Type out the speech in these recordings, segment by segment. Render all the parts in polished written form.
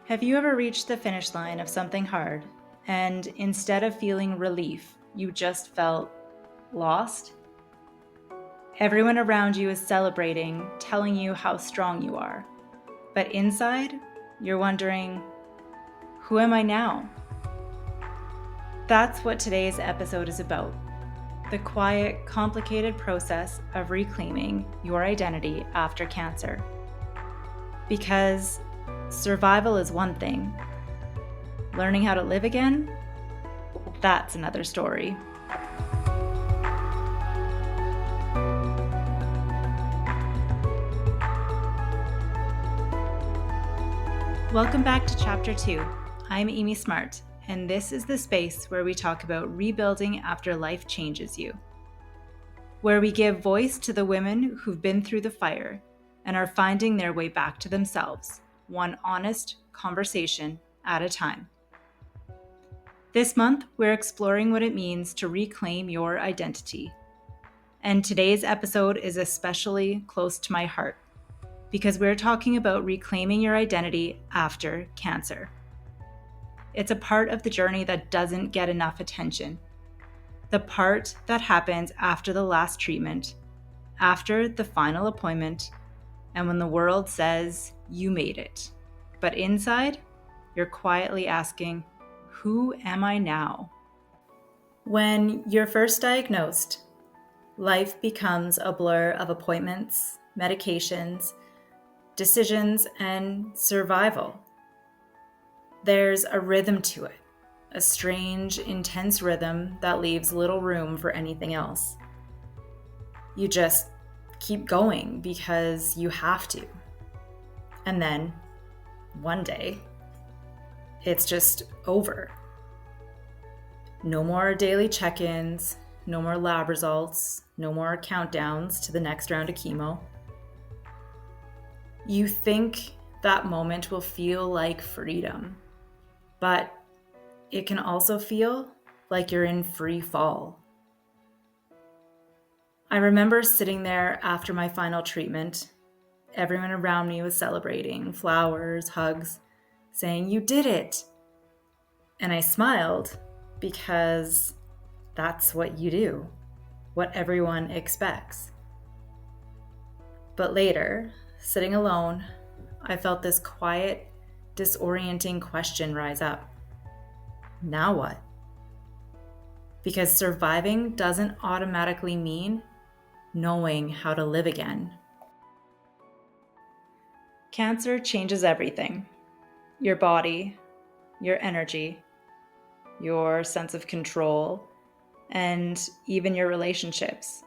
Have you ever reached the finish line of something hard, and instead of feeling relief, you just felt lost? Everyone around you is celebrating, telling you how strong you are. But inside, you're wondering, who am I now? That's what today's episode is about. The quiet, complicated process of reclaiming your identity after cancer. Because survival is one thing. Learning how to live again, that's another story. Welcome back to Chapter 2. I'm Amy Smart, and this is the space where we talk about rebuilding after life changes you. Where we give voice to the women who've been through the fire and are finding their way back to themselves, one honest conversation at a time. This month, we're exploring what it means to reclaim your identity. And today's episode is especially close to my heart because we're talking about reclaiming your identity after cancer. It's a part of the journey that doesn't get enough attention. The part that happens after the last treatment, after the final appointment, and when the world says you made it. But inside, you're quietly asking, who am I now? When you're first diagnosed, life becomes a blur of appointments, medications, decisions, and survival. There's a rhythm to it, a strange, intense rhythm that leaves little room for anything else. You just keep going because you have to. And then, one day, it's just over. No more daily check-ins, no more lab results, no more countdowns to the next round of chemo. You think that moment will feel like freedom, but it can also feel like you're in free fall. I remember sitting there after my final treatment. Everyone around me was celebrating, flowers, hugs, saying, "You did it." And I smiled because that's what you do, what everyone expects. But later, sitting alone, I felt this quiet, disorienting question rise up. Now what? Because surviving doesn't automatically mean knowing how to live again. Cancer changes everything. Your body, your energy, your sense of control, and even your relationships.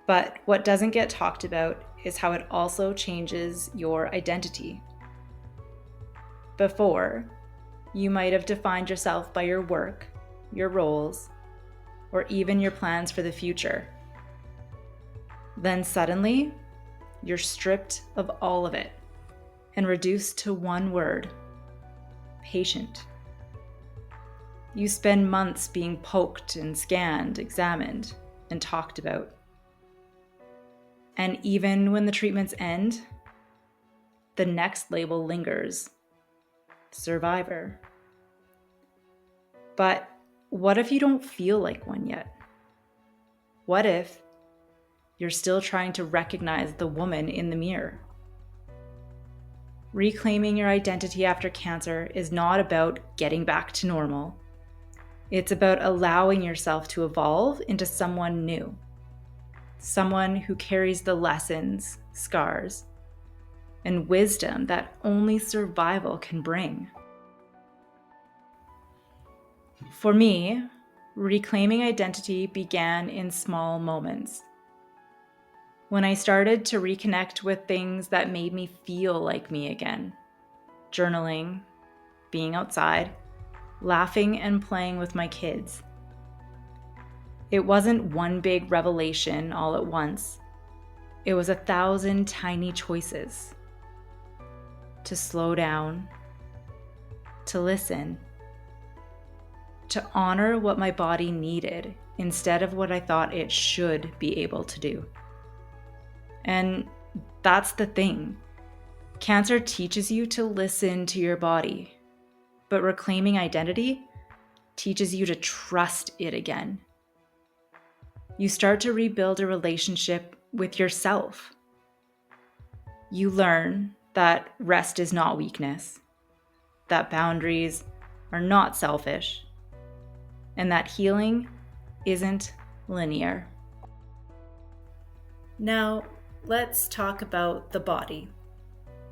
But what doesn't get talked about is how it also changes your identity. Before, you might have defined yourself by your work, your roles, or even your plans for the future. Then suddenly, you're stripped of all of it and reduced to one word: patient. You spend months being poked and scanned, examined, and talked about. And even when the treatments end, the next label lingers: survivor. But what if you don't feel like one yet? What if you're still trying to recognize the woman in the mirror? Reclaiming your identity after cancer is not about getting back to normal. It's about allowing yourself to evolve into someone new. Someone who carries the lessons, scars, and wisdom that only survival can bring. For me, reclaiming identity began in small moments. When I started to reconnect with things that made me feel like me again. Journaling, being outside, laughing and playing with my kids. It wasn't one big revelation all at once. It was 1,000 tiny choices. To slow down, to listen, to honor what my body needed instead of what I thought it should be able to do. And that's the thing. Cancer teaches you to listen to your body, but reclaiming identity teaches you to trust it again. You start to rebuild a relationship with yourself. You learn that rest is not weakness, that boundaries are not selfish, and that healing isn't linear. Now, let's talk about the body,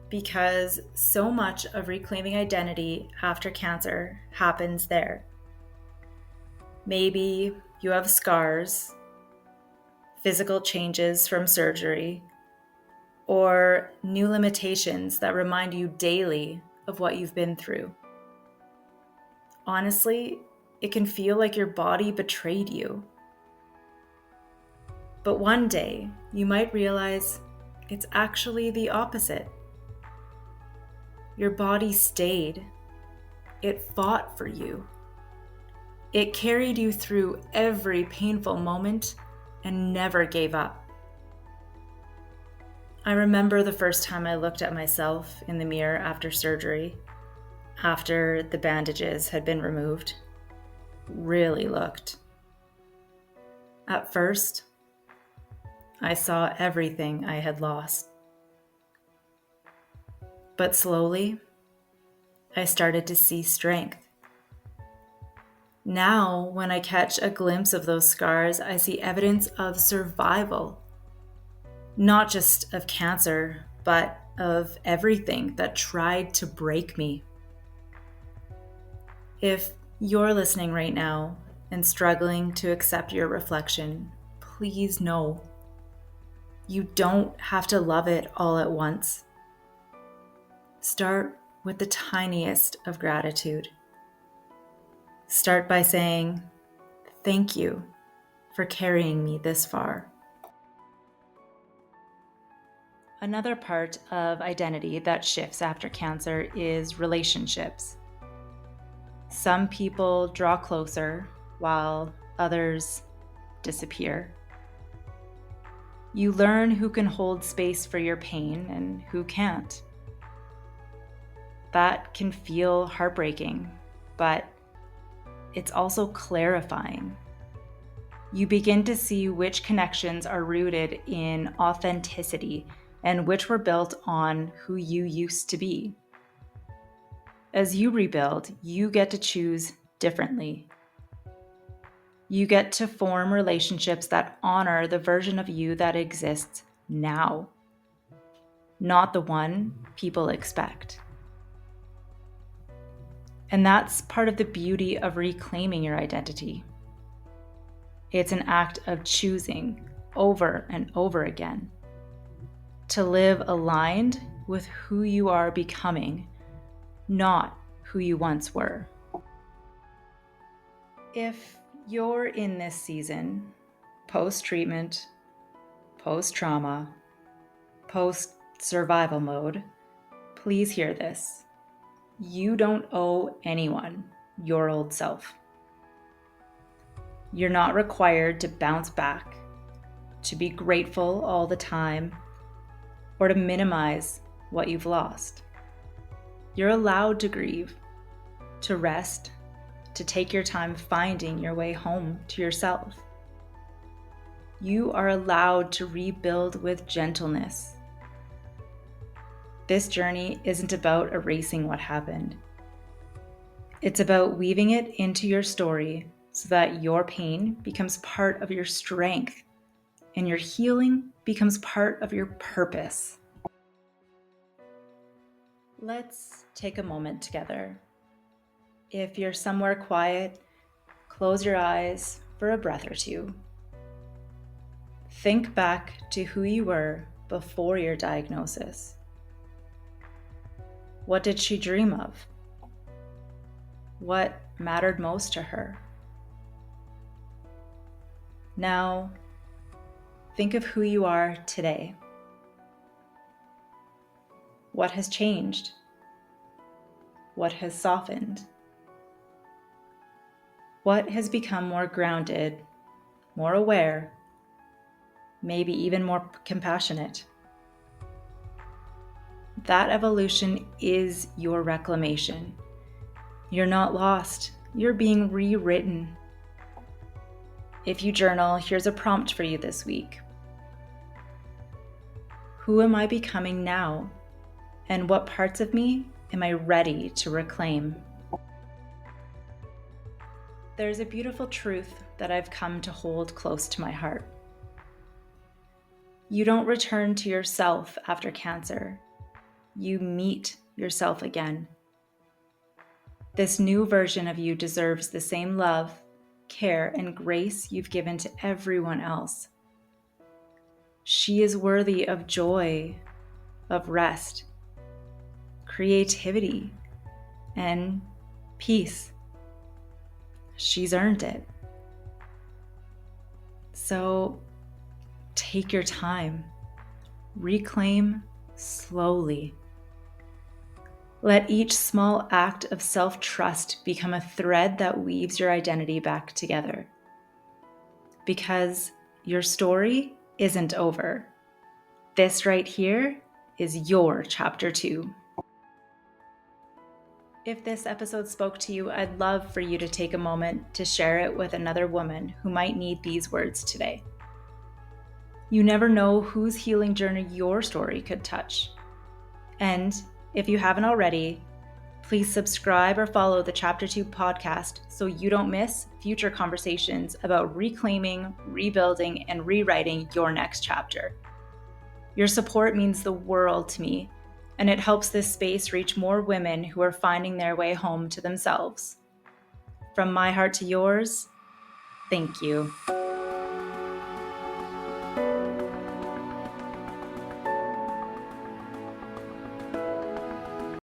because so much of reclaiming identity after cancer happens there. Maybe you have scars, physical changes from surgery, or new limitations that remind you daily of what you've been through. Honestly, it can feel like your body betrayed you. But one day, you might realize it's actually the opposite. Your body stayed. It fought for you. It carried you through every painful moment and never gave up. I remember the first time I looked at myself in the mirror after surgery, after the bandages had been removed. Really looked. At first, I saw everything I had lost. But slowly, I started to see strength. Now, when I catch a glimpse of those scars, I see evidence of survival. Not just of cancer, but of everything that tried to break me. If you're listening right now and struggling to accept your reflection, please know you don't have to love it all at once. Start with the tiniest of gratitude. Start by saying, "Thank you for carrying me this far." Another part of identity that shifts after cancer is relationships. Some people draw closer while others disappear. You learn who can hold space for your pain and who can't. That can feel heartbreaking, but it's also clarifying. You begin to see which connections are rooted in authenticity and which were built on who you used to be. As you rebuild, you get to choose differently. You get to form relationships that honor the version of you that exists now, not the one people expect. And that's part of the beauty of reclaiming your identity. It's an act of choosing over and over again to live aligned with who you are becoming, not who you once were. If you're in this season, post-treatment, post-trauma, post-survival mode, please hear this. You don't owe anyone your old self. You're not required to bounce back, to be grateful all the time, or to minimize what you've lost. You're allowed to grieve, to rest, to take your time finding your way home to yourself. You are allowed to rebuild with gentleness. This journey isn't about erasing what happened. It's about weaving it into your story so that your pain becomes part of your strength and your healing becomes part of your purpose. Let's take a moment together. If you're somewhere quiet, close your eyes for a breath or two. Think back to who you were before your diagnosis. What did she dream of? What mattered most to her? Now, think of who you are today. What has changed? What has softened? What has become more grounded, more aware, maybe even more compassionate? That evolution is your reclamation. You're not lost. You're being rewritten. If you journal, here's a prompt for you this week. Who am I becoming now? And what parts of me am I ready to reclaim? There's a beautiful truth that I've come to hold close to my heart. You don't return to yourself after cancer. You meet yourself again. This new version of you deserves the same love, care, and grace you've given to everyone else. She is worthy of joy, of rest, creativity, and peace. She's earned it. So take your time. Reclaim slowly. Let each small act of self-trust become a thread that weaves your identity back together. Because your story isn't over. This right here is your chapter 2. If this episode spoke to you, I'd love for you to take a moment to share it with another woman who might need these words today. You never know whose healing journey your story could touch. And if you haven't already, please subscribe or follow the Chapter 2 podcast so you don't miss future conversations about reclaiming, rebuilding, and rewriting your next chapter. Your support means the world to me, and it helps this space reach more women who are finding their way home to themselves. From my heart to yours, thank you.